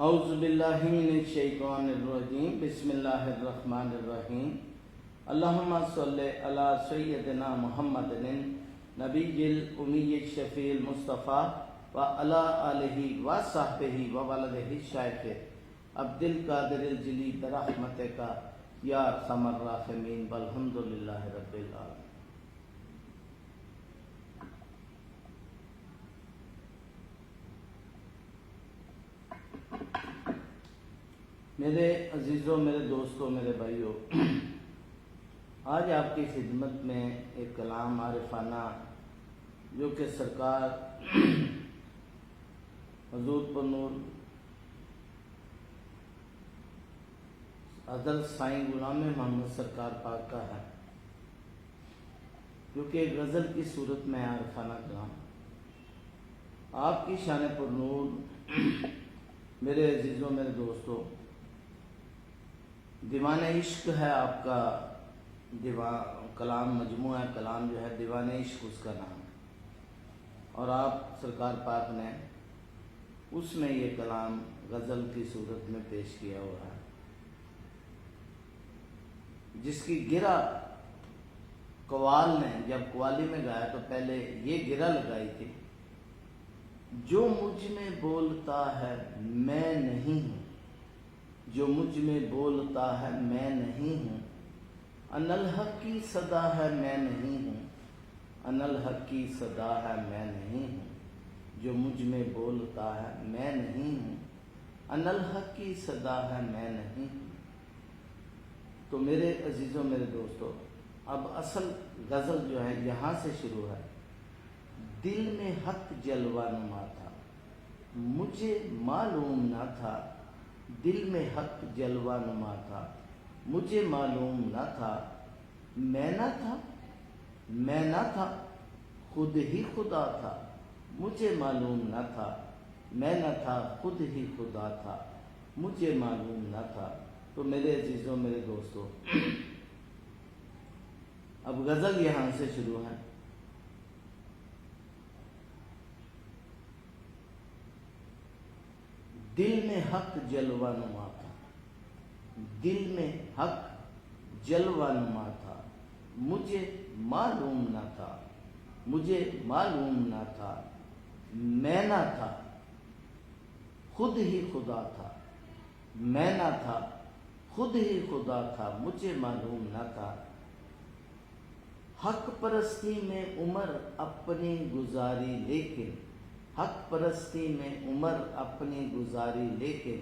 اعوذ باللہ من الشیطان الرجیم بسم اللہ الرحمن الرحیم اللہم صلی علی سیدنا محمد نبی الامی الشفیع المصطفیٰ وعلی آلہ وصحبہ وولدہ الشیخ عبد القادر الجلی برحمتک یا ارحم الراحمین والحمد للہ رب العالمین۔ میرے عزیزوں، میرے دوستوں، میرے بھائیوں، آج آپ کی خدمت میں ایک کلام عارفانہ جو کہ سرکار حضور پر نور حضرت سائیں غلام محمد سرکار پاک کا ہے، جو کہ ایک غزل کی صورت میں عارفانہ کلام آپ کی شان پر نور۔ میرے عزیزوں، میرے دوستوں، دیوان عشق ہے آپ کا کلام، مجموعہ کلام جو ہے دیوان عشق اس کا نام ہے، اور آپ سرکار پاک نے اس میں یہ کلام غزل کی صورت میں پیش کیا ہوا ہے، جس کی گرہ قوال نے جب قوالی میں گایا تو پہلے یہ گرہ لگائی تھی: جو مجھ میں بولتا ہے میں نہیں ہوں، جو مجھ میں بولتا ہے میں نہیں ہوں، انالحق کی صدا ہے میں نہیں ہوں، انالحق کی صدا ہے میں نہیں ہوں، جو مجھ میں بولتا ہے میں نہیں ہوں، انالحق کی صدا ہے میں نہیں ہوں۔ تو میرے عزیزوں، میرے دوستوں، اب اصل غزل جو ہے یہاں سے شروع ہے: دل میں حق جلوہ نما تھا مجھے معلوم نہ تھا، دل میں حق جلوہ نما تھا مجھے معلوم نہ تھا، میں نہ تھا، میں نہ تھا، خود ہی خدا تھا، مجھے معلوم نہ تھا، میں نہ تھا، خود ہی خدا تھا، مجھے معلوم نہ تھا۔ تو میرے عزیزوں، میرے دوستوں، اب غزل یہاں سے شروع ہے: دل میں حق جلوہ نما تھا، دل میں حق جلوہ نما تھا، مجھے معلوم نہ تھا، مجھے معلوم نہ تھا، میں نہ تھا، خود ہی خدا تھا، میں نہ تھا، خود ہی خدا تھا، مجھے معلوم نہ تھا۔ حق پرستی میں عمر اپنی گزاری لیکن، حق پرستی میں عمر اپنی گزاری لیکن،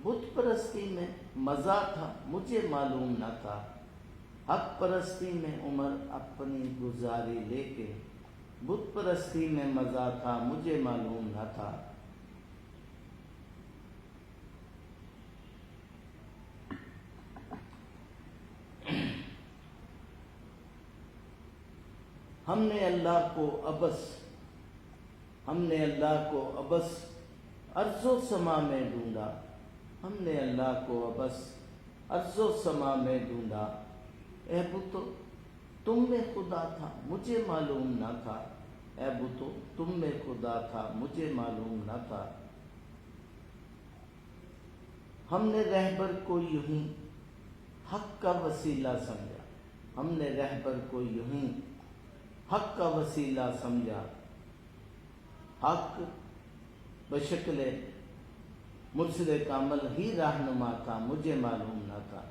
بت پرستی میں مزہ تھا مجھے معلوم نہ تھا، حق پرستی میں عمر اپنی گزاری لیکن، بت پرستی میں مزہ تھا مجھے معلوم نہ تھا۔ ہم نے اللہ کو ابس، ہم نے اللہ کو ابس ارض و سما میں ڈھونڈا، ہم نے اللہ کو ابس ارض و سما میں ڈھونڈا، اے بتو تم میں خدا تھا مجھے معلوم نہ تھا، اے بتو تم میں خدا تھا مجھے معلوم نہ تھا۔ ہم نے رہبر کو یوں ہی حق کا وسیلہ سمجھا، ہم نے رہبر کو یوں ہی حق کا وسیلہ سمجھا، حق بشکل مرشد کامل ہی رہنما تھا مجھے معلوم نہ تھا۔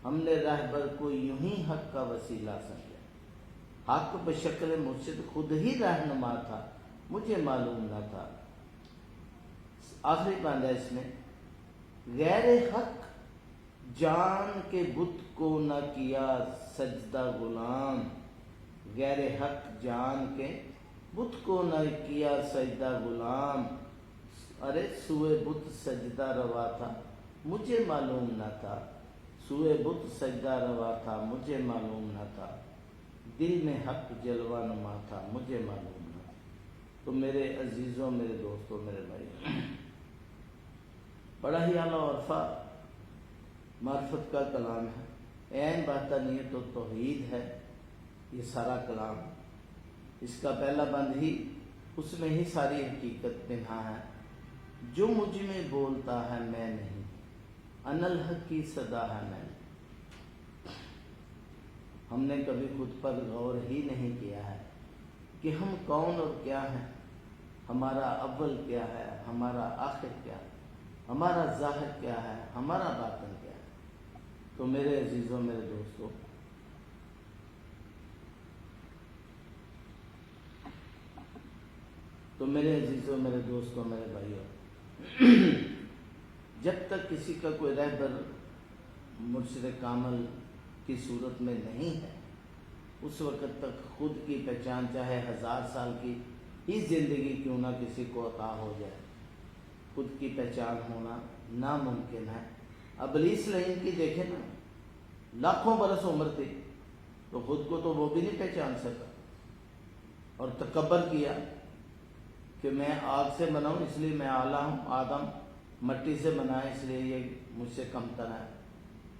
ہم نے رہبر کو یوں ہی حق کا وسیلہ سمجھا، حق بشکل مرشد خود ہی رہنما تھا مجھے معلوم نہ تھا۔ آخری باندھا اس میں: غیر حق جان کے بت کو نہ کیا سجدہ غلام، غیر حق جان کے بت کو نہ کیا سجدہ غلام، ارے سوئے بت سجدہ روا تھا مجھے معلوم نہ تھا، سوئے بت سجدہ روا تھا مجھے معلوم نہ تھا، دل میں حق جلوہ نما تھا مجھے معلوم نہ تھا۔ تو میرے عزیزوں، میرے دوستوں، میرے بھائی، بڑا ہی اعلیٰ عرفہ معرفت کا کلام ہے، عین باطنیت و توحید ہے یہ سارا کلام۔ اس کا پہلا بند ہی، اس میں ہی ساری حقیقت پنہا ہے، جو مجھ میں بولتا ہے میں نہیں، انا الحق کی صدا ہے میں نہیں۔ ہم نے کبھی خود پر غور ہی نہیں کیا ہے کہ ہم کون اور کیا ہیں، ہمارا اول کیا ہے، ہمارا آخر کیا ہے، ہمارا ظاہر کیا ہے، ہمارا باطن کیا ہے۔ تو میرے عزیزوں، میرے دوستوں، میرے دوستوں، میرے بھائیوں، جب تک کسی کا کوئی رہبر مرشد کامل کی صورت میں نہیں ہے، اس وقت تک خود کی پہچان چاہے 1000 سال کی ہی زندگی کیوں نہ کسی کو عطا ہو جائے، خود کی پہچان ہونا ناممکن ہے۔ ابلیس لعین کی دیکھیں نا، لاکھوں برس عمر تھی تو خود کو تو وہ بھی نہیں پہچان سکا، اور تکبر کیا کہ میں آگ سے بنا ہوں اس لیے میں اعلیٰ ہوں، آدم مٹی سے بنا ہے اس لیے یہ مجھ سے کمتر ہے،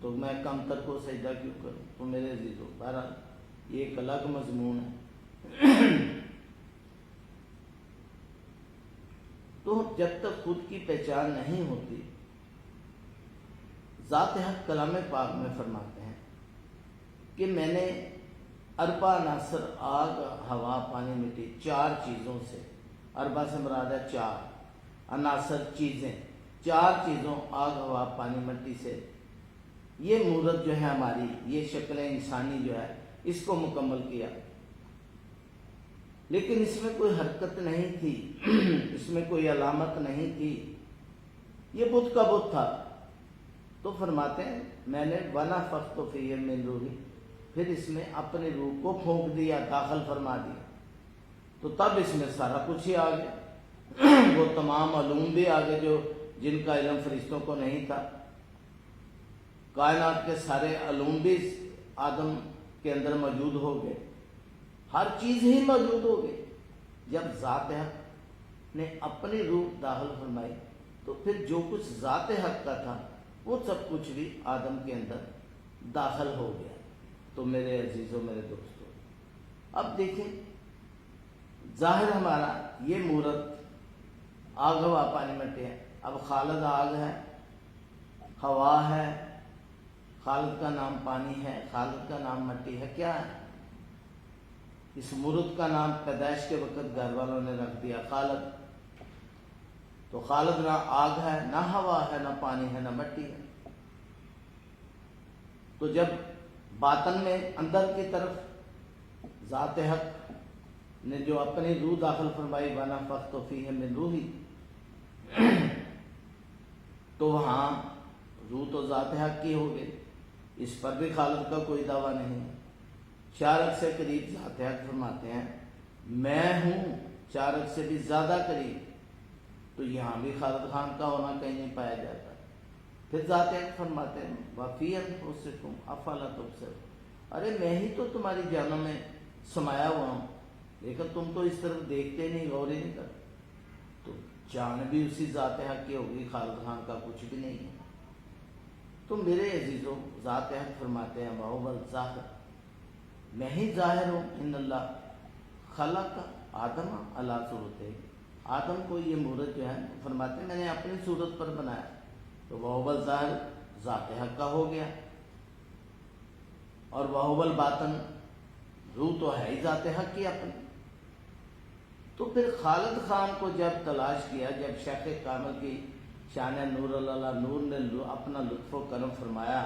تو میں کمتر کو سجدہ کیوں کروں۔ تو میرے عزیزوں، بہرحال یہ ایک الگ مضمون ہے۔ تو جب تک خود کی پہچان نہیں ہوتی، ذات حق کلام پاک میں فرماتے ہیں کہ میں نے اربع عناصر آگ، ہوا، پانی، مٹی، 4 چیزوں سے، اربع سے مراد ہے 4 عناصر، چیزیں، 4 چیزوں آگ، ہوا، پانی، مٹی سے یہ مورت جو ہے ہماری، یہ شکل انسانی جو ہے اس کو مکمل کیا، لیکن اس میں کوئی حرکت نہیں تھی، اس میں کوئی علامت نہیں تھی، یہ بت کا بت تھا۔ تو فرماتے ہیں میں نے وَنَفَخْتُ فِيهِ مِن رُوحِي، پھر اس میں اپنی روح کو پھونک دیا، داخل فرما دیا، تو تب اس میں سارا کچھ ہی آ گیا، وہ تمام علوم بھی آ گئے جو جن کا علم فرشتوں کو نہیں تھا، کائنات کے سارے علوم بھی آدم کے اندر موجود ہو گئے، ہر چیز ہی موجود ہو گئی۔ جب ذات حق نے اپنی روح داخل فرمائی تو پھر جو کچھ ذات حق کا تھا وہ سب کچھ بھی آدم کے اندر داخل ہو گیا۔ تو میرے عزیزوں، میرے دوستوں، اب دیکھیں ظاہر ہمارا یہ مورت آگ، ہوا، پانی، مٹی ہے۔ اب خالد آگ ہے، ہوا ہے، خالد کا نام پانی ہے، خالد کا نام مٹی ہے، کیا ہے؟ اس مورت کا نام پیدائش کے وقت گھر والوں نے رکھ دیا خالد۔ تو خالد نہ آگ ہے، نہ ہوا ہے، نہ پانی ہے، نہ مٹی ہے۔ تو جب باطن میں اندر کی طرف ذات حق نے جو اپنی روح داخل فرمائی، وَنَفَخْتُ فِيهِ مِن رُوحِي، تو وہاں روح تو ذات حق کی ہو گئی، اس پر بھی خالد کا کوئی دعویٰ نہیں ہے۔ چارق سے قریب ذات حق فرماتے ہیں میں ہوں، چارق سے بھی زیادہ قریب، تو یہاں بھی خالد خان کا ہونا کہیں نہیں پایا جاتا۔ پھر ذات حق فرماتے ہیں وَفِي أَنفُسِكُمْ أَفَلَا تُبْصِرُونَ، ارے میں ہی تو تمہاری جانوں میں سمایا ہوا ہوں، لیکن تم تو اس طرف دیکھتے نہیں، غور ہی نہیں کرتے۔ تو جان بھی اسی ذات حق کی ہوگی، خالد خان کا کچھ بھی نہیں ہے۔ تو میرے عزیزوں، ذات حق فرماتے ہیں وَهُوَ الظَّاهِرُ، میں ہی ظاہر ہوں، ان اللہ خلق آدم علی صورتہ، آدم کو یہ مورت جو ہے فرماتے ہیں میں نے اپنی صورت پر بنایا، تو وَهُوَ الظَّاهِرُ ذات حق کا ہو گیا، اور وَهُوَ الباطن روح تو ہے ہی ذات حق کی اپنی۔ تو پھر خالد خان کو جب تلاش کیا، جب شیخ کامل کی شان نور اللہ نور نے اپنا لطف و کرم فرمایا،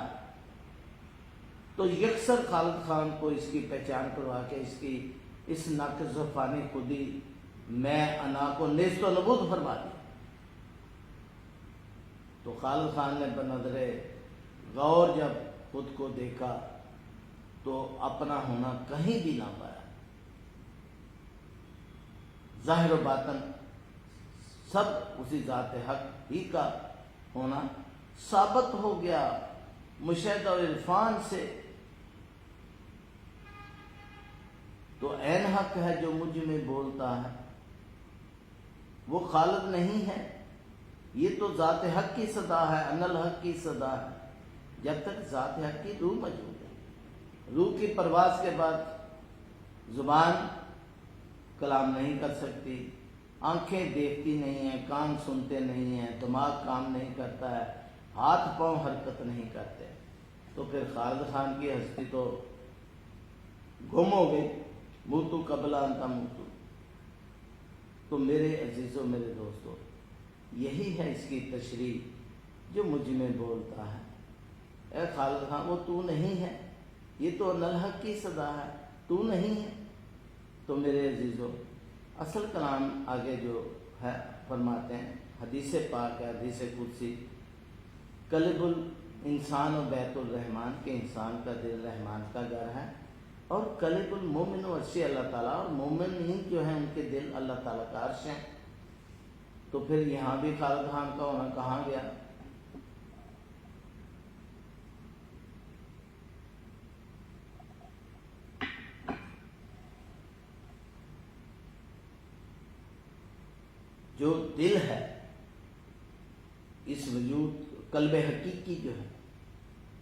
تو یکسر خالد خان کو اس کی پہچان کروا کے اس ناقص و فانی خودی میں انا کو نیست و نبود فرما دیا۔ تو خالد خان نے بنظر غور جب خود کو دیکھا تو اپنا ہونا کہیں بھی نہ پایا، ظاہر و باطن سب اسی ذات حق ہی کا ہونا ثابت ہو گیا مشاہدہ اور عرفان سے۔ تو عین حق ہے جو مجھ میں بولتا ہے، وہ خالد نہیں ہے، یہ تو ذات حق کی صدا ہے، ان الحق کی صدا ہے۔ جب تک ذات حق کی روح موجود ہے، روح کی پرواز کے بعد زبان کلام نہیں کر سکتی، آنکھیں دیکھتی نہیں ہیں، کان سنتے نہیں ہیں، دماغ کام نہیں کرتا ہے، ہاتھ پاؤں حرکت نہیں کرتے، تو پھر خالد خان کی ہستی تو گم ہو گئی، موتو قبل انتا موتو۔ تو میرے عزیزوں، میرے دوستوں، یہی ہے اس کی تشریح جو مجھ میں بولتا ہے، اے خالد خان وہ تو نہیں ہے، یہ تو انالحق کی صدا ہے، تو نہیں ہے۔ تو میرے عزیزوں، اصل کلام آگے جو ہے فرماتے ہیں، حدیث پاک ہے، حدیث قدسی، قلب الانسان و بیت الرحمن، کہ انسان کا دل رحمان کا گھر ہے، اور قلب المومن و عرش اللہ تعالیٰ، اور مومنین جو ہیں ان کے دل اللہ تعالیٰ کا عرش ہیں۔ تو پھر یہاں بھی خالد خان کا ہونا کہاں گیا؟ جو دل ہے اس وجود، قلب حقیقی جو ہے،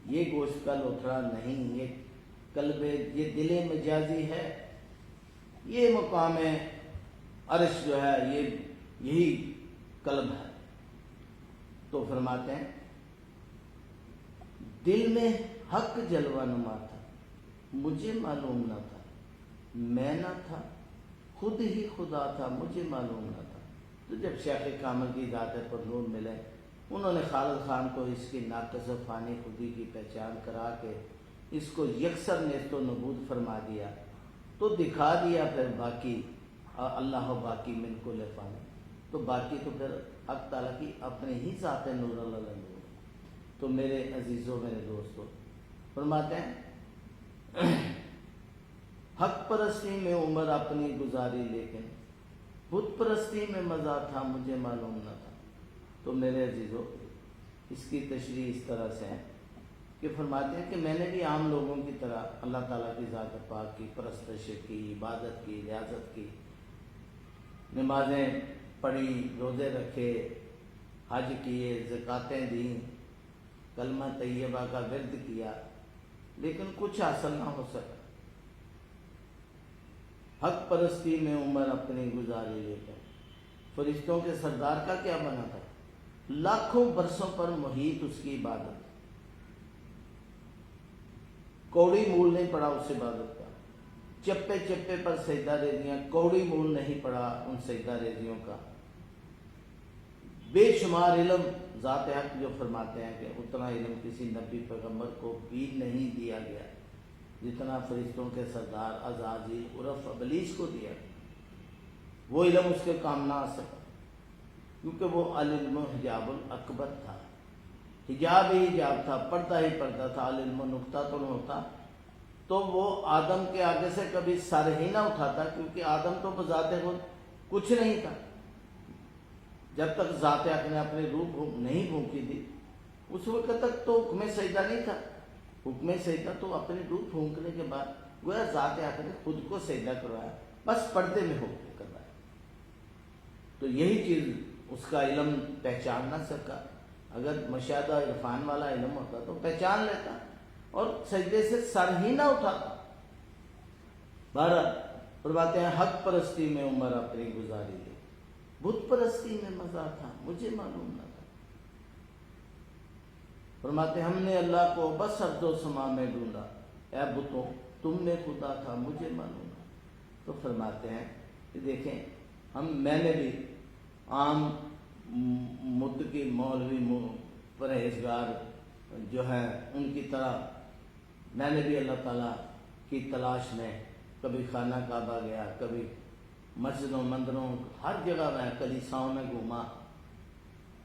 یہ گوشت کا لوتھڑا نہیں، یہ قلب، یہ دل مجازی ہے، یہ مقام عرش جو ہے، یہی قلب ہے۔ تو فرماتے ہیں دل میں حق جلوہ نما تھا، مجھے معلوم نہ تھا، میں نہ تھا، خود ہی خدا تھا، مجھے معلوم نہ تھا۔ تو جب شیخ کامل کی ذات پر نور ملے، انہوں نے خالد خان کو اس کی ناقص و فانی خودی کی پہچان کرا کے اس کو یکسر نیست و نبود فرما دیا، تو دکھا دیا پھر باقی اللہ و باقی من کل فانی، تو باقی تو پھر حق تعالیٰ کی اپنے ہی ذات نور اللہ نور۔ تو میرے عزیزوں، میرے دوستوں، فرماتے ہیں حق پرستی میں عمر اپنی گزاری، لیکن بت پرستی میں مزہ تھا، مجھے معلوم نہ تھا۔ تو میرے عزیزوں، اس کی تشریح اس طرح سے ہے کہ فرماتے ہیں کہ میں نے بھی عام لوگوں کی طرح اللہ تعالیٰ کی ذات پاک کی پرستش کی، عبادت کی، ریاضت کی، نمازیں پڑھی، روزے رکھے، حج کیے، زکاتیں دیں، کلمہ طیبہ کا ورد کیا، لیکن کچھ حاصل نہ ہو سکا۔ حق پرستی میں عمر اپنی گزاری لے کر، فرشتوں کے سردار کا کیا بنا تھا؟ لاکھوں برسوں پر محیط اس کی عبادت، کوڑی مول نہیں پڑا اس عبادت کا، چپے چپے پر سجدہ ریزیاں، کوڑی مول نہیں پڑا ان سجدہ ریزیوں کا، بے شمار علم ذات حق جو فرماتے ہیں کہ اتنا علم کسی نبی پیغمبر کو بھی نہیں دیا گیا جتنا فرشتوں کے سردار عزازیل عرف ابلیس کو دیا گیا۔ وہ علم اس کے کام نہ آ سکا، کیونکہ وہ العلم حجاب الاکبر تھا، حجاب ہی حجاب تھا، پردہ ہی پردہ تھا، العلم نقطہ تو نہ ہوتا، تو وہ آدم کے آگے سے کبھی سر ہی نہ اٹھاتا، کیونکہ آدم تو بذات خود کچھ نہیں تھا۔ جب تک ذات حق نے اپنی روح نہیں پھونکی دی، اس وقت تک تو حکم سجدہ نہیں تھا۔ حکم سجدہ تو اپنی روح پھونکنے کے بعد گویا ذات حق نے خود کو سجدہ کروایا، بس پردے میں ہو کے کروایا۔ تو یہی چیز اس کا علم پہچان نہ سکا، اگر مشاہدہ عرفان والا علم ہوتا تو پہچان لیتا اور سجدے سے سر ہی نہ اٹھاتا۔ بہرحال فرماتے ہیں حق پرستی میں عمر اپنی گزاری لی، بت پرستی میں مزہ تھا، مجھے معلوم نہ تھا۔ فرماتے ہم نے اللہ کو بس ارض و سما میں ڈھونڈا، اے بتوں تم میں خدا تھا، مجھے معلوم نہ۔ تو فرماتے ہیں کہ دیکھیں میں نے بھی عام متقی مولوی پرہیزگار جو ہے ان کی طرح میں نے بھی اللہ تعالیٰ کی تلاش میں کبھی خانہ کعبہ گیا، کبھی مسجدوں مندروں، ہر جگہ میں کلیساؤں میں گھوما،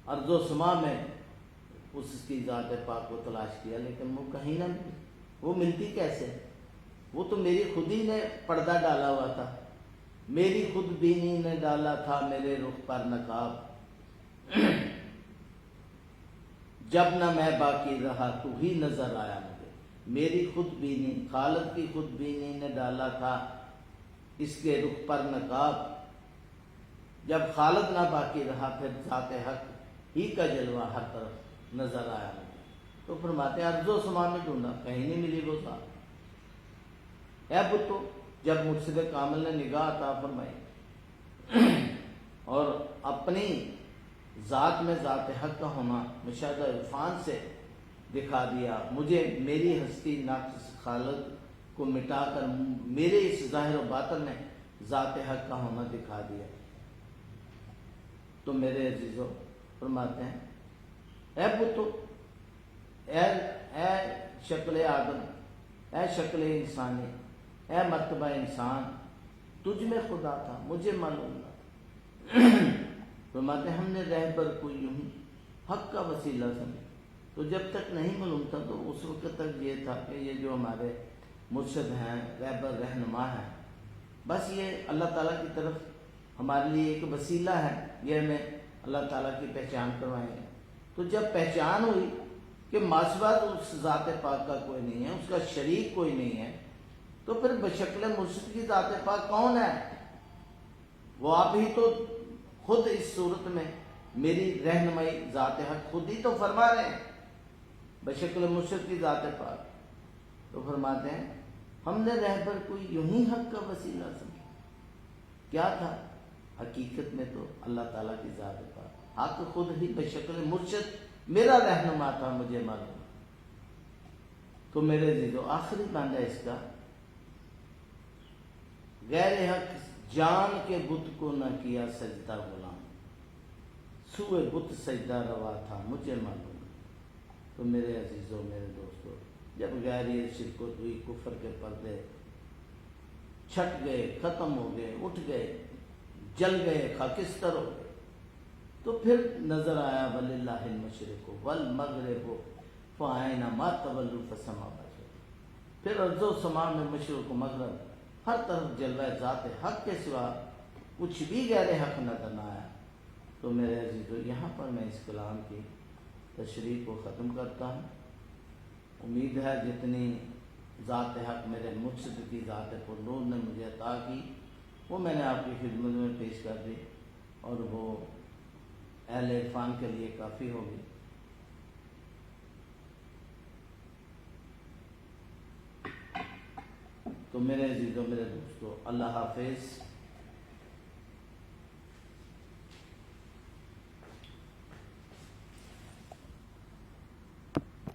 ارض و سما میں اس کی ذات پاک کو تلاش کیا، لیکن وہ کہیں نہ ملی۔ وہ ملتی کیسے؟ وہ تو میری خود ہی نے پردہ ڈالا ہوا تھا، میری خود بینی نے ڈالا تھا میرے رخ پر نقاب، جب نہ میں باقی رہا تو ہی نظر آیا مجھے۔ میری خود بینی، خالد کی خود بینی نے ڈالا تھا اس کے رخ پر نقاب، جب خالد نہ باقی رہا پھر ذات حق ہی کا جلوہ ہر طرف نظر آیا مجھے۔ تو فرماتے ہیں ارض و سما میں ڈھونڈا، کہیں نہیں ملی وہ ذات۔ اے بتو، جب مرشد کامل نے نگاہ عطا فرمائی اور اپنی ذات میں ذات حق کا ہونا مشاہدہ عرفان سے دکھا دیا. مجھے میری ہستی ناقص خالق کو مٹا کر میرے اس ظاہر و باطن میں ذات حق کا ہونا دکھا دیا. تو میرے عزیزو فرماتے ہیں اے بتو، اے شکل آدم، اے شکل انسانی، اے مرتبہ انسان، تجھ میں خدا تھا، مجھے معلوم نہ تھا. فرماتے ہیں ہم نے رہبر کو یوں ہی حق کا وسیلہ سمجھا. تو جب تک نہیں معلوم تھا تو اس وقت تک یہ تھا کہ یہ جو ہمارے مرشد ہیں، رہبر رہنما ہیں، بس یہ اللہ تعالیٰ کی طرف ہمارے لیے ایک وسیلہ ہے، یہ ہمیں اللہ تعالیٰ کی پہچان کروائیں گے. تو جب پہچان ہوئی کہ ماسوات اس ذات پاک کا کوئی نہیں ہے، اس کا شریک کوئی نہیں ہے، تو پھر بشکل مرشد کی ذات پاک کون ہے؟ وہ آپ ہی تو خود اس صورت میں میری رہنمائی ذات حق خود ہی تو فرما رہے ہیں بشکل مرشد کی ذات پاک. تو فرماتے ہیں ہم نے رہبر کو یوں ہی حق کا وسیلہ سمجھا. کیا تھا؟ حقیقت میں تو اللہ تعالیٰ کی ذات پاک، حق خود ہی بشکل مرشد میرا رہنما تھا، مجھے معلوم. تو میرے عزیزو آخری بندہ اس کا، غیر حق جان کے بت کو نہ کیا سجدہ غلام، سوئے بت سجدہ روا تھا، مجھے معلوم. تو میرے عزیزو، میرے دوستو، جب غیری شرک و دوئی کفر کے پردے چھٹ گئے، ختم ہو گئے، اٹھ گئے، جل گئے، خاکستر ہو گئے، تو پھر نظر آیا وَلِلَّهِ الْمَشْرِقُ وَالْمَغْرِبُ فَأَيْنَمَا تَوَلُّوا فَثَمَّ وَجْهُ اللَّهِ. پھر ارض و سما میں مشرق و مغرب ہر طرف جلوہ ذات حق کے سوا کچھ بھی غیر حق نظر نہ آیا. تو میرے عزیزو یہاں پر میں اس کلام کی تشریح کو ختم کرتا ہوں. امید ہے جتنی ذات حق میرے مرشد کی ذات پر نور نے مجھے عطا کی وہ میں نے آپ کی خدمت میں پیش کر دی، اور وہ اہل عرفان کے لیے کافی ہوگی. تو میرے عزیزو، میرے دوستو، اللہ حافظ.